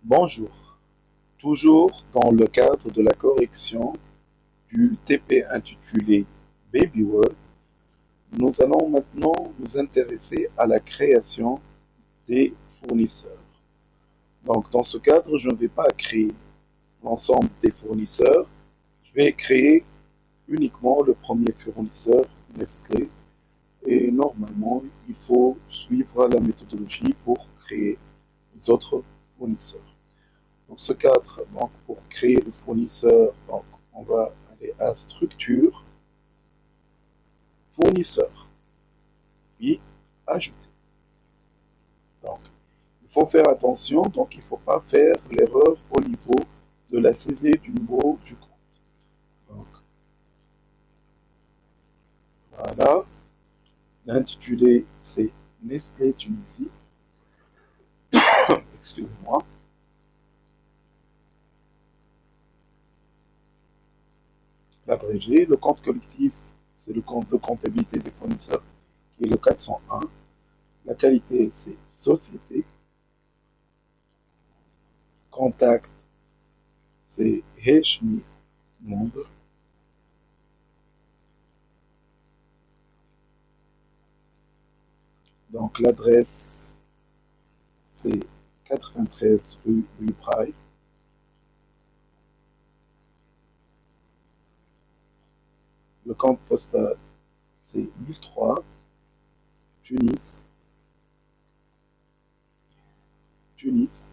Bonjour. Toujours dans le cadre de la correction du TP intitulé Baby World, nous allons maintenant nous intéresser à la création des fournisseurs. Donc, dans ce cadre, je ne vais pas créer l'ensemble des fournisseurs, je vais créer uniquement le premier fournisseur, Nestlé, et normalement, il faut suivre la méthodologie pour créer les autres fournisseurs. Dans ce cadre, donc, pour créer le fournisseur, donc, on va aller à Structure, Fournisseur, puis Ajouter. Donc, il faut faire attention, donc il ne faut pas faire l'erreur au niveau de la saisie du niveau du compte. Donc, voilà, l'intitulé c'est Nestlé Tunisie, excusez-moi. L'abrégé, le compte collectif, c'est le compte de comptabilité des fournisseurs qui est le 401. La qualité, c'est Société. Contact, c'est Heshmi Monde. Donc l'adresse, c'est 93 rue Braille. Le compte postal, c'est 1003, Tunis. Tunis.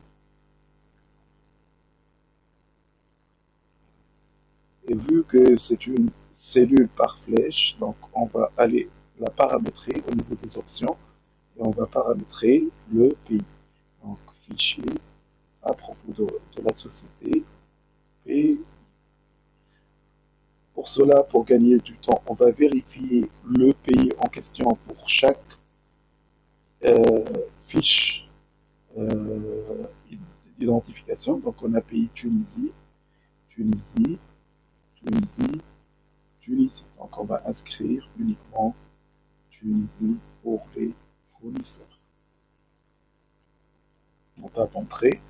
Et vu que c'est une cellule par flèche, donc on va aller la paramétrer au niveau des options et on va paramétrer le pays. Donc fichier à propos de la société. Et pour cela, pour gagner du temps, on va vérifier le pays en question pour chaque euh, fiche d'identification. Donc on a pays Tunisie, Tunisie, Tunisie, Tunisie. Donc on va inscrire uniquement Tunisie pour les fournisseurs. On tape entrée.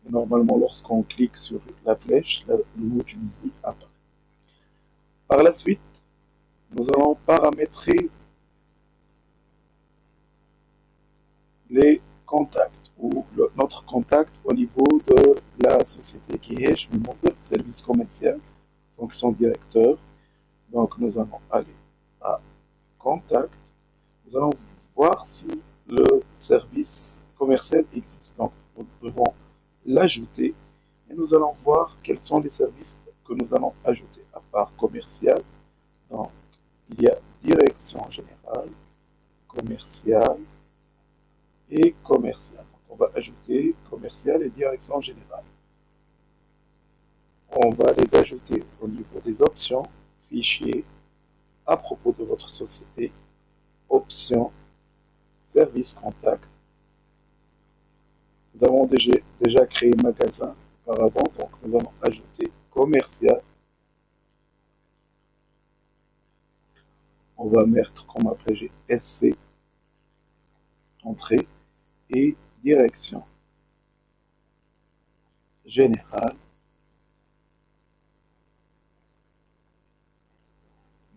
Et normalement, lorsqu'on clique sur la flèche, le mot Tunisie apparaît. Par la suite, nous allons paramétrer les contacts ou notre contact au niveau de la société qui est service commercial, fonction directeur. Donc nous allons aller à contact. Nous allons voir si le service commercial existe. Donc nous devons l'ajouter et nous allons voir quels sont les services que nous allons ajouter à part commercial. Donc il y a direction générale, commerciale et commercial. Donc, on va ajouter commercial et direction générale. On va les ajouter au niveau des options, fichiers, à propos de votre société, options, service contact. Nous avons déjà créé magasin auparavant, donc nous allons ajouter commercial. On va mettre comme abrégé SC, entrée et direction générale,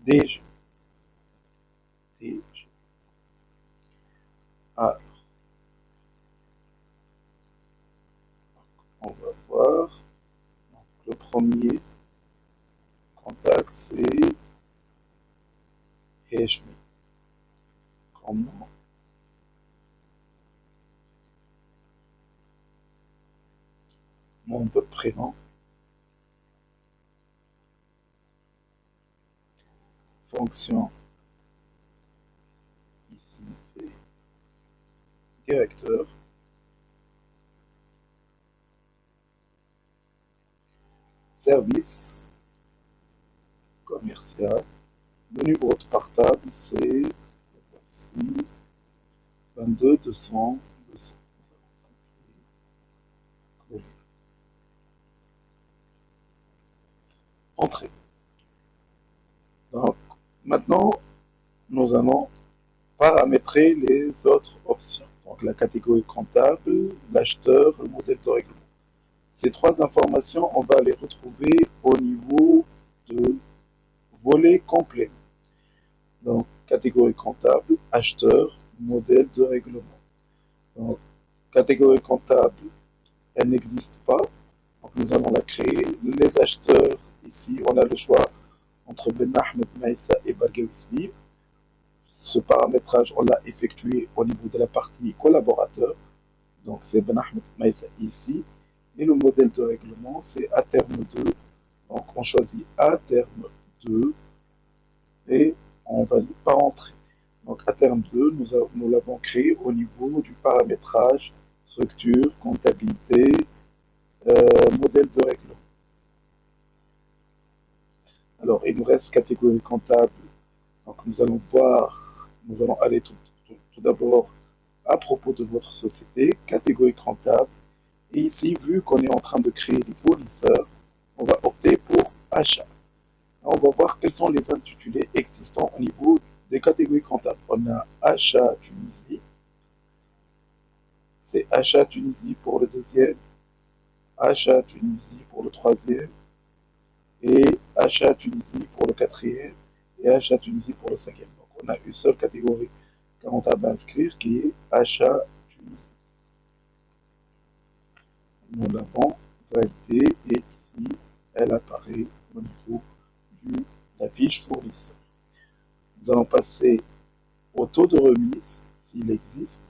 DG. Alors, on va voir. Donc, le premier contact, c'est Heshmi. Comment nom de prénom, fonction, ici c'est directeur, service, commercial, le numéro de portable c'est voici, 22 200 200. Entrée. Donc, maintenant, nous allons paramétrer les autres options. Donc, la catégorie comptable, l'acheteur, le modèle de règlement. Ces trois informations, on va les retrouver au niveau de volet complet. Donc, catégorie comptable, acheteur, modèle de règlement. Donc, catégorie comptable, elle n'existe pas. Donc, nous allons la créer. Les acheteurs, ici, on a le choix entre Ben Ahmed Maïssa et Bargawi Slim. Ce paramétrage, on l'a effectué au niveau de la partie collaborateur. Donc, c'est Ben Ahmed Maïssa ici. Et le modèle de règlement, c'est à terme 2. Donc, on choisit à terme 2 et on valide par entrée. Donc, à terme 2, nous l'avons créé au niveau du paramétrage, structure, comptabilité, modèle de règlement. Alors, il nous reste catégorie comptable. Donc, nous allons aller tout d'abord à propos de votre société, catégorie comptable. Et ici, vu qu'on est en train de créer des fournisseurs, on va opter pour achat. On va voir quels sont les intitulés existants au niveau des catégories comptables. On a achat Tunisie, c'est achat Tunisie pour le deuxième, achat Tunisie pour le troisième, et achat Tunisie pour le quatrième, et achat Tunisie pour le cinquième. Donc on a une seule catégorie comptable à inscrire qui est achat Tunisie. Nous l'avons validée et ici elle apparaît au niveau de la fiche fournisseur. Nous allons passer au taux de remise, s'il existe.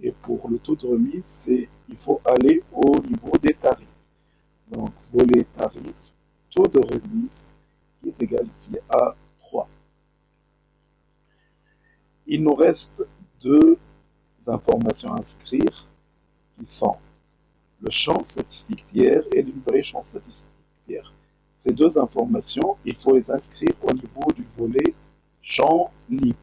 Et pour le taux de remise, il faut aller au niveau des tarifs. Donc, volet tarif, taux de remise, qui est égal ici à 3. Il nous reste deux informations à inscrire, qui sont le champ statistique tiers et le livret champ statistique tiers. Ces deux informations, il faut les inscrire au niveau du volet champ libre.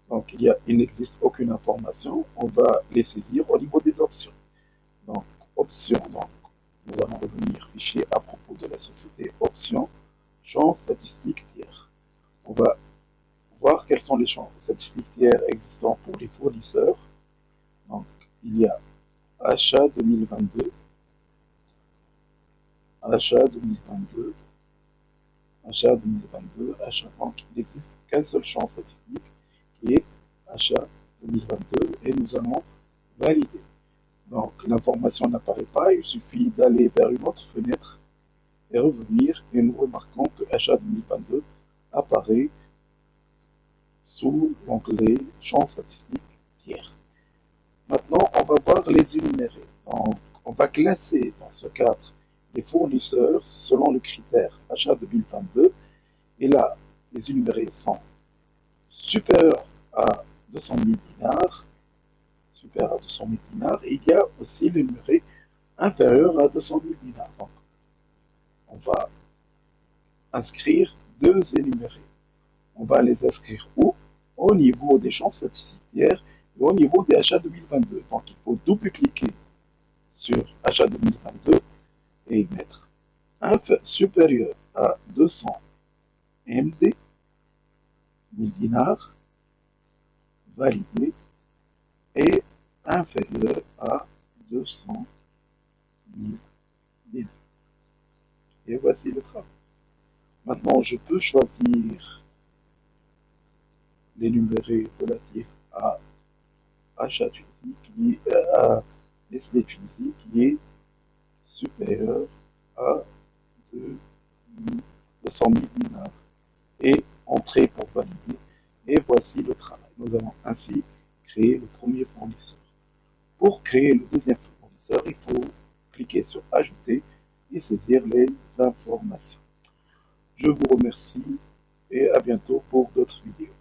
Donc, il n'existe aucune information. On va les saisir au niveau des options. Donc, options. Donc, nous allons revenir fichier à propos de la société. Options, champ statistique tiers. On va voir quels sont les champs statistiques tiers existants pour les fournisseurs. Donc, il y a achat 2022, achat 2022, achat 2022, achat. Donc, il n'existe qu'un seul champ statistique qui est achat 2022 et nous allons valider. Donc l'information n'apparaît pas, il suffit d'aller vers une autre fenêtre et revenir et nous remarquons que achat 2022 apparaît sous l'onglet champs statistiques tiers. Maintenant, on va voir les énumérer. Donc, on va classer dans ce cadre les fournisseurs selon le critère achat 2022 et là, les énumérés sont supérieurs à 200 000 dinars, supérieur à 200 000 dinars, et il y a aussi l'énuméré inférieur à 200 000 dinars. Donc, on va inscrire deux énumérés. On va les inscrire où? Au niveau des champs statistiques tiers et au niveau des achats 2022. Donc, il faut double-cliquer sur achat 2022 et mettre supérieur à 200 MD, 1000 dinars, validé, et inférieur à 200 000 dinars. Et voici le travail. Maintenant, je peux choisir l'énuméré relatif à achat Tunisie, à Nestlé Tunisie, qui est supérieur à 200 000 dinars. Et entrer pour valider. Et voici le travail. Nous allons ainsi créer le premier fournisseur. Pour créer le deuxième fournisseur, il faut cliquer sur Ajouter et saisir les informations. Je vous remercie et à bientôt pour d'autres vidéos.